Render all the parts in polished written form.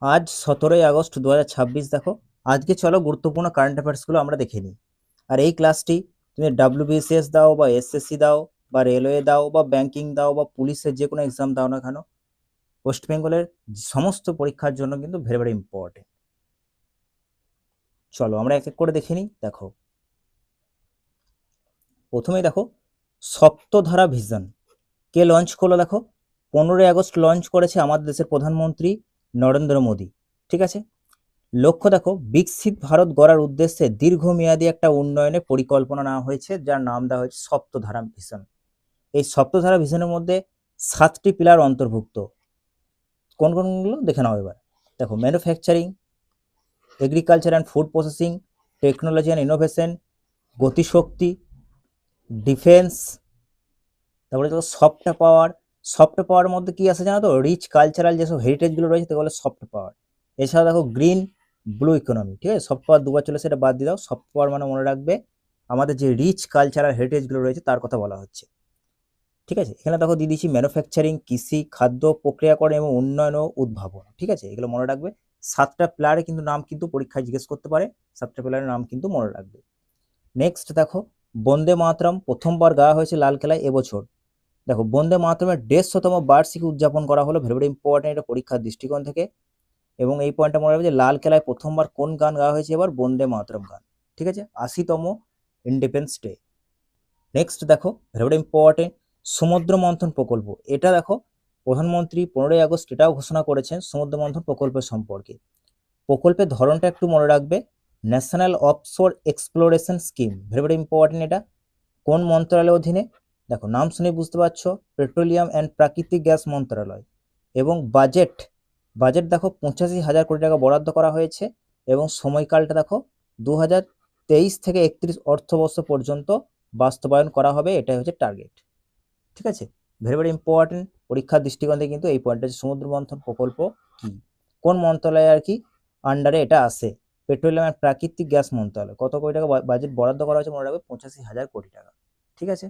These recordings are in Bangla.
আজ 17ই আগস্ট 2026। দেখো, আজকে চলো গুরুত্বপূর্ণ কারেন্ট অ্যাফেয়ার্সগুলো আমরা দেখে নিই। আর এই ক্লাসটি তুমি ডাব্লিউবিসিএস দাও বা এসএসসি দাও বা রেলওয়ে দাও বা ব্যাংকিং দাও বা পুলিশের যে কোনো এক্সাম দাও না কেন, ওয়েস্ট বেঙ্গলের সমস্ত পরীক্ষার জন্য কিন্তু ভেরি ভেরি ইম্পর্টেন্ট। চলো আমরা এক এক করে দেখে নিই। দেখো, প্রথমেই দেখো সপ্তধারা ভিশন কে লঞ্চ করলো। দেখো, 15ই আগস্ট লঞ্চ করেছে আমাদের দেশের প্রধানমন্ত্রী নরেন্দ্র মোদী। ঠিক আছে, লক্ষ্য দেখো, বিকশিত ভারত গড়ার উদ্দেশ্যে দীর্ঘমেয়াদী একটা উন্নয়নের পরিকল্পনা নেওয়া হয়েছে, যার নাম দেওয়া হয়েছে সপ্তধারা ভিশন। এই সপ্তধারা ভিশনের মধ্যে 7টি পিলার অন্তর্ভুক্ত। কোন কোনগুলো দেখে নাও এবার। দেখো, manufacturing, agriculture and food processing, technology and innovation, গতিশক্তি, ডিফেন্স। তারপরে দেখো সফট পাওয়ার। সফট পাওয়ার মধ্যে কি আছে জানো তো? রিচ কালচারাল যেসব হেরিটেজগুলো রয়েছে তাকে বলে সফট পাওয়ার। এছাড়া দেখো গ্রিন ব্লু ইকোনমি। ঠিক আছে, সফট পাওয়ার দুবার চলে, সেটা বাদ দিয়ে দাও। সফট পাওয়ার মানে মনে রাখবে আমাদের যে রিচ কালচারাল হেরিটেজগুলো রয়েছে তার কথা বলা হচ্ছে। ঠিক আছে, এখানে দেখো দিয়ে দিচ্ছি ম্যানুফ্যাকচারিং, কৃষি, খাদ্য প্রক্রিয়াকরণ এবং উন্নয়ন ও উদ্ভাবন। ঠিক আছে, এগুলো মনে রাখবে। 7টা প্লারে কিন্তু নাম কিন্তু পরীক্ষায় জিজ্ঞেস করতে পারে, 7টা প্লারের নাম কিন্তু মনে রাখবে। নেক্সট দেখো, বন্দে মাতরম প্রথমবার গাওয়া হয়েছে লালকেলায় এবছর। দেখো, বন্দে মাতরমের 150তম বার্ষিকী উদযাপন করা হলো। ভেরি ভেরি ইম্পর্টেন্ট এটা পরীক্ষার দৃষ্টিকোণ থেকে। এবং এই পয়েন্টটা মনে রাখবে যে লাল কেলায় প্রথমবার কোন গান গাওয়া হয়েছে, এবার বন্দে মাতরম গান। ঠিক আছে, 80তম ইন্ডিপেন্ডেন্স ডে। নেক্সট দেখো, ভেরি ভেরি ইম্পর্টেন্ট, সমুদ্র মন্থন প্রকল্প। এটা দেখো, প্রধানমন্ত্রী 15ই আগস্ট এটাও ঘোষণা করেছেন সমুদ্র মন্থন প্রকল্পের সম্পর্কে। প্রকল্পের ধরনটা একটু মনে রাখবে, national offshore exploration scheme. Very very important এটা কোন মন্ত্রণালয়ের অধীনে? দেখো, নাম শুনে বুঝতে পারছো, পেট্রোলিয়াম অ্যান্ড প্রাকৃতিক গ্যাস মন্ত্রণালয়। এবং বাজেট, বাজেট দেখো 85,000 কোটি টাকা বরাদ্দ করা হয়েছে। এবং সময়কালটা দেখো 2023 থেকে 31 অর্থবর্ষ পর্যন্ত বাস্তবায়ন করা হবে, এটাই হচ্ছে টার্গেট। ঠিক আছে, ভেরি ভেরি ইম্পর্টেন্ট পরীক্ষার দৃষ্টিকোণ থেকে কিন্তু এই পয়েন্টটা, সমুদ্র মন্থন প্রকল্প কি, কোন মন্ত্রণালয় আর কি আন্ডারে এটা আসে? পেট্রোলিয়াম অ্যান্ড প্রাকৃতিক গ্যাস মন্ত্রণালয়। কত কোটি টাকা বাজেট বরাদ্দ করা হয়েছে? মনে রাখবে 85,000 কোটি টাকা। ঠিক আছে,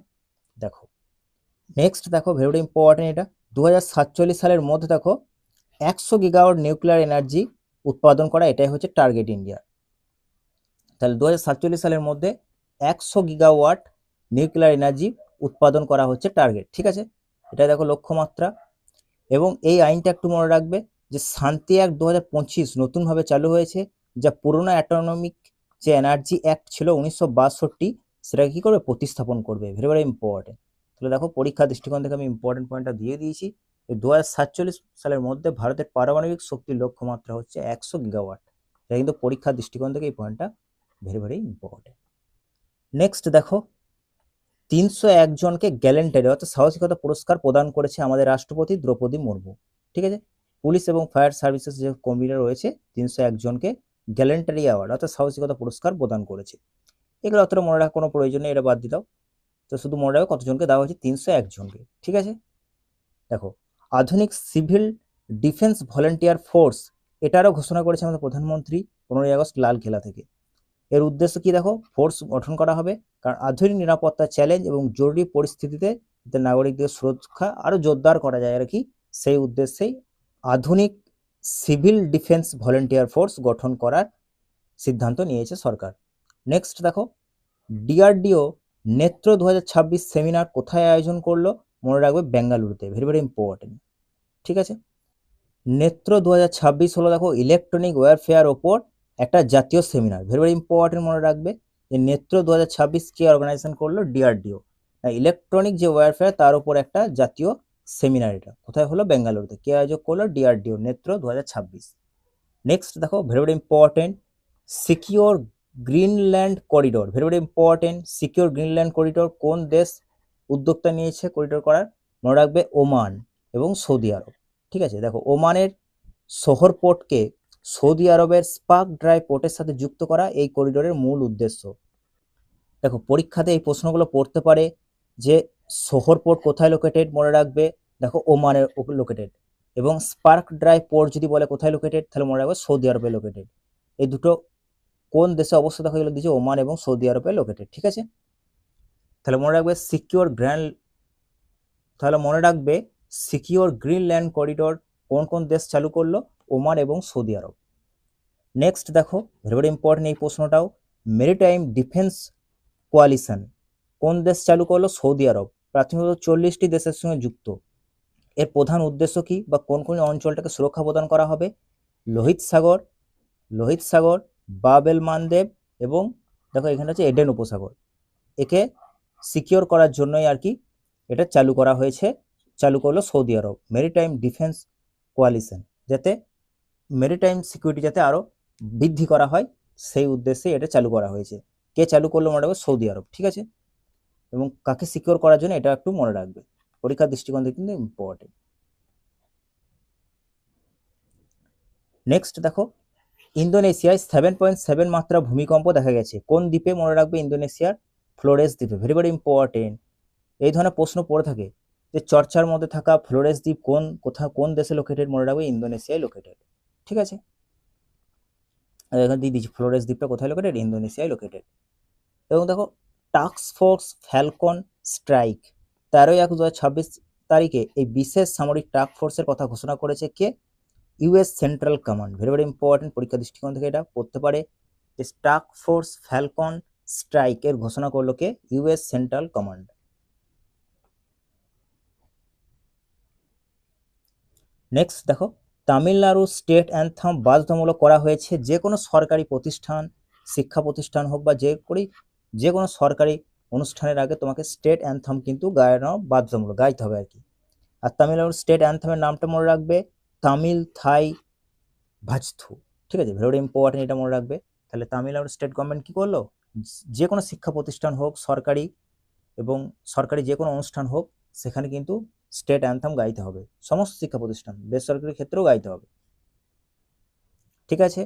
দেখো নেক্সট দেখো, ভেরি ভেরি ইম্পর্টেন্ট এটা 2047 সালের মধ্যে দেখো 100 গিগাওয়াট নিউক্লিয়ার এনার্জি উৎপাদন করা, এটাই হচ্ছে টার্গেট ইন্ডিয়া। তাহলে 2047 সালের মধ্যে 100 গিগাওয়াট নিউক্লিয়ার এনার্জি উৎপাদন করা হচ্ছে টার্গেট। ঠিক আছে, এটা দেখো লক্ষ্যমাত্রা। এবং এই আইনটা একটু মনে রাখবে যে শান্তি অ্যাক্ট 2025 নতুনভাবে চালু হয়েছে, যা পুরোনো অ্যাটনমিক যে এনার্জি অ্যাক্ট ছিল 1962, সেটাকে কি করবে? প্রতিস্থাপন করবে। Very very important. তাহলে দেখো, পরীক্ষা দৃষ্টিকোণ থেকে আমি ইম্পর্টেন্ট পয়েন্টটা দিয়ে দিয়েছি। 2047 সালের মধ্যে ভারতের পারমাণবিক শক্তির লক্ষ্যমাত্রা হচ্ছে 100 গিগাওয়াট। এটা কিন্তু পরীক্ষার দৃষ্টিকোণ থেকে এই পয়েন্টটা ভেরি ভেরি ইম্পর্টেন্ট। নেক্সট দেখো, 301 জনকে গ্যালেন্টারি অর্থাৎ সাহসিকতা পুরস্কার প্রদান করেছে আমাদের রাষ্ট্রপতি দ্রৌপদী মুর্মু। ঠিক আছে, পুলিশ এবং ফায়ার সার্ভিসেস যে কর্মীরা রয়েছে 301 জনকে গ্যালেন্টারি অ্যাওয়ার্ড অর্থাৎ সাহসিকতা পুরস্কার প্রদান করেছে। এগুলো অতটা মনে রাখার কোনো প্রয়োজন নেই, এটা বাদ দিয়ে দাও। তো শুধু মনে রাখবে কতজনকে দেওয়া হয়েছে, 301 জনকে। ঠিক আছে, দেখো, আধুনিক সিভিল ডিফেন্স ভলেন্টিয়ার ফোর্স, এটারও ঘোষণা করেছে আমাদের প্রধানমন্ত্রী 15ই আগস্ট লালকেল্লা থেকে। এর উদ্দেশ্য কি? দেখো, ফোর্স গঠন করা হবে কারণ আধুনিক নিরাপত্তা চ্যালেঞ্জ এবং জরুরি পরিস্থিতিতে যাতে নাগরিকদের সুরক্ষা আরো জোরদার করা যায় আর কি, সেই উদ্দেশ্যেই আধুনিক সিভিল ডিফেন্স ভলেন্টিয়ার ফোর্স গঠন করার সিদ্ধান্ত নিয়েছে সরকার। নেক্সট দেখো, ডিআরডিও নেত্র 2026 সেমিনার কোথায় আয়োজন করলো? মনে রাখবে বেঙ্গালুরুতে। Very very important. ঠিক আছে, নেত্র 2026 হলো দেখো ইলেকট্রনিক ওয়ারফেয়ার ওপর একটা জাতীয় সেমিনার। ভেরি ভেরি ইম্পর্টেন্ট মনে রাখবে যে নেত্র 2026 কে অর্গানাইজেশন করলো? ডিআরডিও। ইলেকট্রনিক যে ওয়ারফেয়ার তার উপর একটা জাতীয় সেমিনার, এটা কোথায় হলো? বেঙ্গালুরুতে। কে আয়োজক করলো? ডিআরডিও, নেত্র 2026। নেক্সট দেখো, very very important, secure Greenland corridor. Very very important, secure Greenland corridor কোন দেশ উদ্যোক্তা নিয়েছে করিডোর করার? মনে রাখবে ওমান এবং সৌদি আরব। ঠিক আছে, দেখো, ওমানের শহর পোর্টকে সৌদি আরবের স্পার্ক ড্রাই পোর্টের সাথে যুক্ত করা এই করিডোরের মূল উদ্দেশ্য। দেখো, পরীক্ষাতে এই প্রশ্নগুলো পড়তে পারে যে শহর পোর্ট কোথায় লোকেটেড? মনে রাখবে দেখো ওমানের লোকেটেড। এবং স্পার্ক ড্রাই পোর্ট যদি বলে কোথায় লোকেটেড, তাহলে মনে রাখবে সৌদি আরবে লোকেটেড। এই দুটো কোন দেশে অবস্থা দেখা গেলো? দিয়েছে ওমান এবং সৌদি আরবে লোকেটেড। ঠিক আছে, তাহলে মনে রাখবে সিকিওর গ্রিনল্যান্ড করিডোর কোন কোন দেশ চালু করলো? ওমান এবং সৌদি আরব। নেক্সট দেখো, ভেরি ভেরি ইম্পর্টেন্ট এই প্রশ্নটাও, মেরিটাইম ডিফেন্স কোয়ালিশন কোন দেশ চালু করলো? সৌদি আরব। প্রাথমিকভাবে 40টি দেশের সঙ্গে যুক্ত। এর প্রধান উদ্দেশ্য কি, বা কোন কোন অঞ্চলটাকে সুরক্ষা প্রদান করা হবে? লোহিত সাগর, বাব এল মানদেব এবং দেখো এখানে হচ্ছে এডেন উপসাগর। একে সিকিওর করার জন্যই আর কি এটা চালু করলো সৌদি আরব, মেরিটাইম ডিফেন্স কোয়ালিশন, যাতে মেরিটাইম সিকিউরিটি যাতে আরো বৃদ্ধি করা হয় সেই উদ্দেশ্যে এটা চালু করা হয়েছে। কে চালু করলো? মনে রাখবে সৌদি আরব, ঠিক আছে। এবং কাকে সিকিওর করার জন্য, এটা একটু মনে রাখবে, পরীক্ষার দৃষ্টিকোণ থেকে কিন্তু ইম্পর্টেন্ট। নেক্সট দেখো, ইন্দোনেশিয়ায় 7.7 মাত্রা ভূমিকম্প দেখা গেছে। কোন দ্বীপে? মনে রাখবে ইন্দোনেশিয়ার ফ্লোরেস দ্বীপে। ভেরি ভেরি ইম্পর্টেন্ট, এই ধরনের প্রশ্ন পড়ে থাকে যে চর্চার মধ্যে থাকা ফ্লোরেস দ্বীপ কোন দেশে লোকেটেড? মনে রাখবে ইন্দোনেশিয়ায় লোকেটেড, ঠিক আছে। এখানে দিয়ে দিচ্ছি ফ্লোরেস দ্বীপটা কোথায় লোকেটেড? ইন্দোনেশিয়ায় লোকেটেড। এবং দেখো, টাস্ক ফোর্স ফ্যালকন স্ট্রাইক 13/1/2026 তারিখে এই বিশেষ সামরিক টাস্ক ফোর্সের কথা ঘোষণা করেছে কে? US central Command. Very very important, পরীক্ষা দৃষ্টিকোণ থেকে এটা পড়তে পারে যে টাস্ক ফোর্স ফ্যালকন স্ট্রাইক এর ঘোষণা করলো কে? US central command. নেক্সট দেখো, তামিলনাড়ু স্টেট অ্যান্থাম বাধ্যতামূলক করা হয়েছে। যে কোনো সরকারি প্রতিষ্ঠান, শিক্ষা প্রতিষ্ঠান হোক বা যে কোনো সরকারি অনুষ্ঠানের আগে তোমাকে স্টেট অ্যান্থাম কিন্তু গায়ানো বাধ্যতামূলক, গাইতে হবে আর কি। আর তামিলনাড়ুর স্টেট অ্যান্থামের নামটা মনে রাখবে, তামিল থাই ভাজথু, ঠিক আছে। ভেরি ইম্পর্টেন্ট, এটা মনে রাখবে। তাহলে তামিলনাড়ুর স্টেট গভর্নমেন্ট কি করলো? যে কোনো শিক্ষা প্রতিষ্ঠান হোক, সরকারি এবং সরকারি যে কোনো অনুষ্ঠান হোক, সেখানে কিন্তু স্টেট অ্যান্থাম গাইতে হবে। সমস্ত শিক্ষা প্রতিষ্ঠান, বেসরকারি ক্ষেত্রেও গাইতে হবে, ঠিক আছে।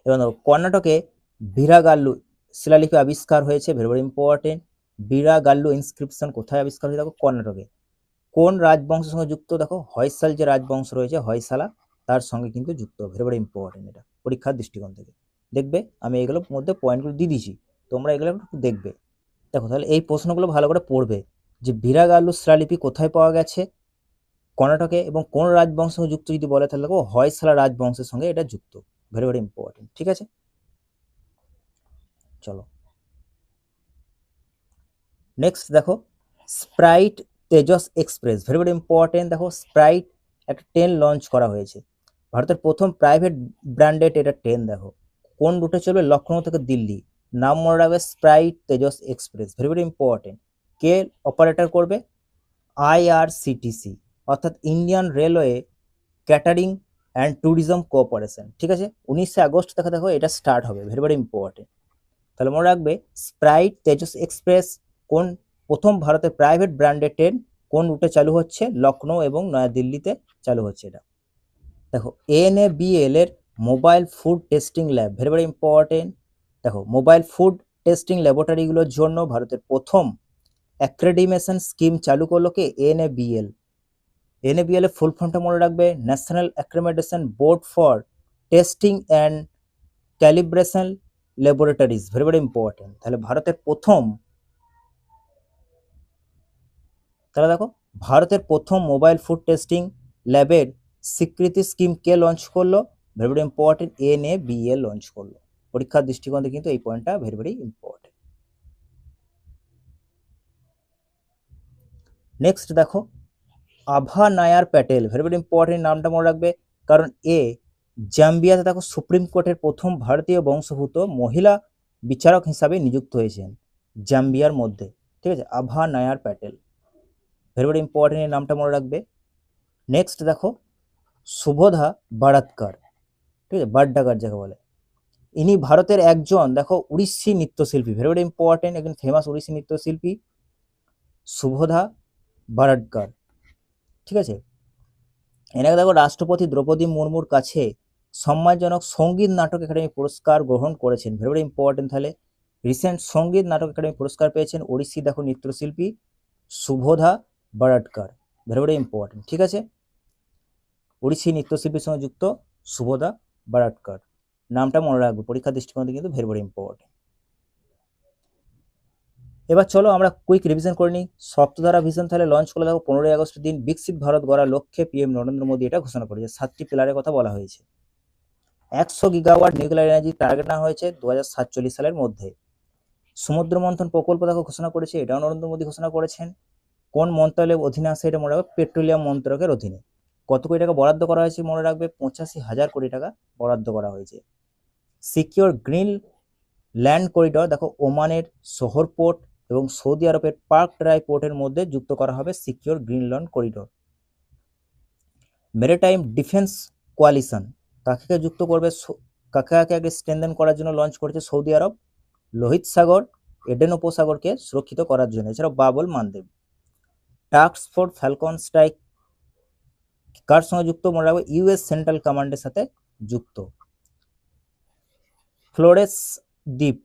এবার দেখো, কর্ণাটকে বীরাগাল্লু শিলালিপি আবিষ্কার হয়েছে। ভেরি ভেরি ইম্পর্টেন্ট, বীরাগাল্লু ইনস্ক্রিপশন কোথায় আবিষ্কার হয়েছে? দেখো কর্ণাটকে। কোন রাজবংশের সঙ্গে যুক্ত? দেখো হয়সাল যে রাজবংশ রয়েছে, হয়সালা, তার সঙ্গে কিন্তু যুক্ত। ভেরি ভেরি ইম্পর্টেন্ট, এটা পরীক্ষার দৃষ্টিকোণ থেকে দেখবে। আমি এগুলোর মধ্যে পয়েন্টগুলো দিয়ে দিয়েছি, তোমরা এগুলো একটু দেখবে। দেখো তাহলে এই প্রশ্নগুলো ভালো করে পড়বে যে বীরাগাল্লু শিলালিপি কোথায় পাওয়া গেছে? কর্ণাটকে। এবং কোন রাজবংশের সঙ্গে যুক্ত যদি বলে, তাহলে দেখো হয়সালা রাজবংশের সঙ্গে এটা যুক্ত। ভেরি ভেরি ইম্পর্টেন্ট, ঠিক আছে। চলো নেক্সট দেখো, Sprite Tejas Express. Very very important, দেখো স্প্রাইট একটা ট্রেন লঞ্চ করা হয়েছে, ভারতের প্রথম প্রাইভেট ব্র্যান্ডেড এটা ট্রেন। দেখো কোন রুটে চলবে? লখনৌ থেকে দিল্লি। নাম মনে রাখবে, Sprite Tejas Express. Very very important, কে অপারেটর করবে? আইআরসিটিসি, অর্থাৎ Indian Railway Catering and Tourism Cooperation, ঠিক আছে। 19 আগস্ট থেকে দেখো এটা স্টার্ট হবে। ভেরি ভেরি ইম্পর্টেন্ট, তাহলে মনে রাখবে স্প্রাইট তেজস এক্সপ্রেস কোন প্রথম ভারতের প্রাইভেট ব্র্যান্ডেড ট্রেন কোন রুটে চালু হচ্ছে? লখনৌ এবং নয়াদিল্লিতে চালু হচ্ছে এটা। দেখো এনএবিএল এর mobile food testing lab. Very very important, দেখো মোবাইল ফুড টেস্টিং ল্যাবরেটরিগুলোর জন্য ভারতের প্রথম অ্যাক্রেডিটেশন স্কিম চালু করলো কে? এনএবিএল। এনএবিএল এর ফুল ফর্মটা মনে রাখবে, national accreditation board for testing and calibration laboratories. Very very important, তাহলে ভারতের প্রথম মোবাইল ফুড টেস্টিং ল্যাবের স্বীকৃতি স্কিম কে লঞ্চ করলো? Very very important, NABL launch করলো। পরীক্ষার দৃষ্টিকোণ থেকে কিন্তু এই পয়েন্টটা ভেরি ভেরি ইম্পর্টেন্ট। নেক্সট দেখো, আভা Nair Patel. Very very important, নামটা মনে রাখবে, কারণ জাম্বিয়াতে দেখো সুপ্রিম কোর্টের প্রথম ভারতীয় বংশোদ্ভূত মহিলা বিচারক হিসাবে নিযুক্ত হয়েছেন জাম্বিয়ার মধ্যে, ঠিক আছে। আভা Nair Patel, very very important, এই নামটা মনে রাখবে। নেক্সট দেখো, সুবোধা বারাতকার, ঠিক আছে, বাড্ডাকার যাকে বলে, ইনি ভারতের একজন দেখো উড়িষ্যি নৃত্যশিল্পী। ভেরি ভেরি ইম্পর্টেন্ট, একজন ফেমাস উড়িষ্যি নৃত্যশিল্পী সুবোধা বারাটকার, ঠিক আছে। এনাকে দেখো রাষ্ট্রপতি দ্রৌপদী মুর্মুর কাছে সম্মানজনক সঙ্গীত নাটক একাডেমি পুরস্কার গ্রহণ করেছেন। ভেরি ভেরি ইম্পর্টেন্ট, তাহলে রিসেন্ট সঙ্গীত নাটক একাডেমি পুরস্কার পেয়েছেন ওড়িশি দেখো নৃত্যশিল্পী সুবোধা বারাটকার। ভেরি ভেরি ইম্পর্টেন্ট, ঠিক আছে। ওড়িশি নৃত্যশিল্পীর সঙ্গে যুক্ত সুবোধা বারাটকার, নামটা মনে রাখবে, পরীক্ষা দৃষ্টিকোণ থেকে কিন্তু ভেরি ভেরি ইম্পর্টেন্ট। এবার চলো আমরা কুইক রিভিশন করে নিই। সপ্তধারা ভিশন তাহলে লঞ্চ করে দেখো 15ই আগস্টের দিন বিকশিত ভারত গড়ার লক্ষ্যে পিএম নরেন্দ্র মোদী এটা ঘোষণা করেছে। 7টি পিলারের কথা বলা হয়েছে। 100 গিগাওয়াট নিউক্লিয়ার এনার্জি টার্গেট নেওয়া হয়েছে 2047 সালের মধ্যে। সমুদ্র মন্থন প্রকল্প দেখো ঘোষণা করেছে, এটাও নরেন্দ্র মোদী ঘোষণা করেছেন। কোন মন্ত্রণালয়ের অধীনে আসে এটা মনে রাখবে, পেট্রোলিয়াম মন্ত্রকের অধীনে। কত কোটি টাকা বরাদ্দ করা হয়েছে মনে রাখবে, 85,000 কোটি টাকা বরাদ্দ করা হয়েছে। সিকিউর গ্রিন ল্যান্ড করিডর দেখো ওমানের শহর পোর্ট এবং সৌদি আরবের পার্ক ড্রাই পোর্টের মধ্যে যুক্ত করা হবে secure green land corridor. Maritime defence coalition কাকে যুক্ত করবে, কাকে আগে স্ট্রেনদেন করার জন্য লঞ্চ করেছে সৌদি আরব, লোহিত সাগর এডেন উপসাগরকে সুরক্ষিত করার জন্য, এছাড়াও Babul Mandev. Task force falcon strike কার সঙ্গে যুক্ত মনে রাখবে, ইউএস সেন্ট্রাল কমান্ডের সাথে যুক্ত। ফ্লোরেস দ্বীপ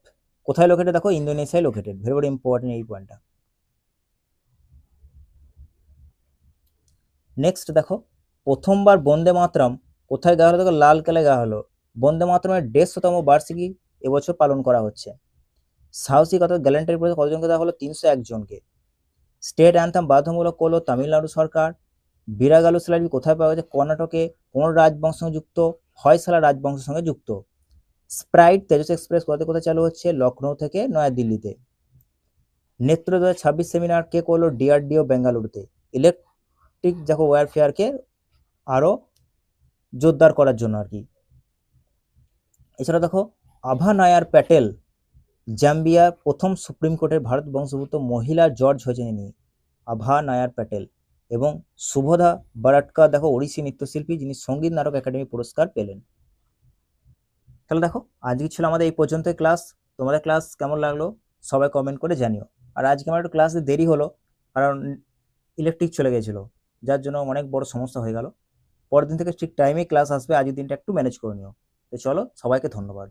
কোথায় লোকেটেড দেখো, ইন্দোনেশিয়ায় লোকেটেড। ভেরি ভেরি ইম্পর্টেন্ট এই পয়েন্টটা। নেক্সট দেখো প্রথমবার বন্দে মাতরম কোথায় গাওয়া হলো, দেখো লাল কেলায় গাওয়া হলো। বন্দে মাতরমের 150তম বার্ষিকী এবছর পালন করা হচ্ছে। সাহসিকতা গ্যালেন্টারি পুরস্কার কতজনকে দেওয়া হলো, 301 জনকে। স্টেট অ্যান্থাম বাধ্যতামূলক করলো তামিলনাড়ু সরকার। বিরাগালু স্যালারি কোথায় পাওয়া গেছে, কর্ণাটকে। কোন রাজবংশের সঙ্গে যুক্ত, হয়সালা রাজবংশের সঙ্গে যুক্ত। স্প্রাইট তেজস এক্সপ্রেস কোথায় কোথায় চালু হচ্ছে, লখনৌ থেকে নয়াদিল্লিতে। নেত্র 2026 সেমিনার কে করলো, ডিআরডিও বেঙ্গালুরুতে। ইলেকট্রিক দেখো ওয়ারফেয়ারকে আরো জোরদার করার জন্য আর কি। এছাড়া দেখো আভা নায়ার প্যাটেল জাম্বিয়ার প্রথম সুপ্রিম কোর্টের ভারত বংশোদ্ভূত মহিলা জজ হয়েছেন ইনি, আভা নায়ার প্যাটেল। এবং শুভদা বারাটকা দেখো ওড়িশি নৃত্যশিল্পী, যিনি সঙ্গীত নাটক একাডেমি পুরস্কার পেলেন। তাহলে দেখো আজকে ছিল আমাদের এই পর্যন্ত ক্লাস। তোমাদের ক্লাস কেমন লাগলো সবাই কমেন্ট করে জানিও। আর আজকে আমার একটু ক্লাসে দেরি হলো, কারণ ইলেকট্রিক চলে গেছিলো, যার জন্য অনেক বড় সমস্যা হয়ে গেল। পরের দিন থেকে ঠিক টাইমেই ক্লাস আসবে, আজকের দিনটা একটু ম্যানেজ করে নিও। তো চলো, সবাইকে ধন্যবাদ।